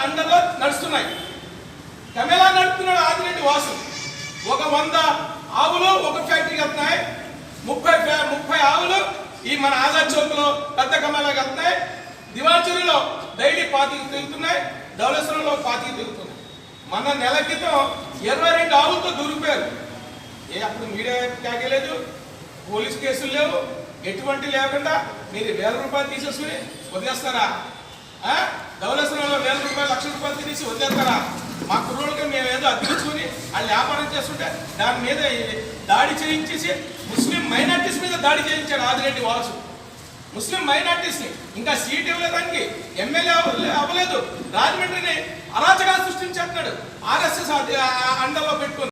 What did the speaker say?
అండలో నడుస్తున్నాయి. కమేలా నడుపుతున్నాడు ఆదిరెడ్డి వాసు. ఒక 100 ఆవులు ఒక ఫ్యాక్టరీకి వెళ్తున్నాయి. 30 ఆవులు ఈ మన ఆజాద్ చౌక్ లో పెద్ద కమేలాకి వెళ్తున్నాయి. దివాచూరులో డైలీ 25 తిరుగుతున్నాయి. ధవళేశ్వరంలో 25 తిరుగుతున్నాయి. మన నెల క్రితం 22 ఆవులతో దూరిపోయారు. అప్పుడు మీడియా తాగలేదు, పోలీసు కేసులు లేవు, ఎటువంటి లేకుండా మీరు 1000 రూపాయలు తీసేసుకుని వదిలేస్తారా? ధవళేశ్వరంలో 1000 రూపాయలు, 1,00,000 రూపాయలు తీసి వదిలేస్తారా? మా కుర్రోళ్ళకి మేము ఏదో అద్దెకుని వాళ్ళు వ్యాపారం చేస్తుంటే దాని మీద దాడి చేయించేసి ముస్లిం మైనార్టీస్ మీద దాడి చేయించాడు ఆదిరెడ్డి వాసు. ముస్లిం మైనార్టీస్ని ఇంకా సీట్ ఇవ్వలేదానికి, ఎమ్మెల్యే అవ్వలేదు, రాజమండ్రిని అరాచకాలు సృష్టించేస్తున్నాడు ఆర్ఎస్ఎస్ అండలో పెట్టుకుని.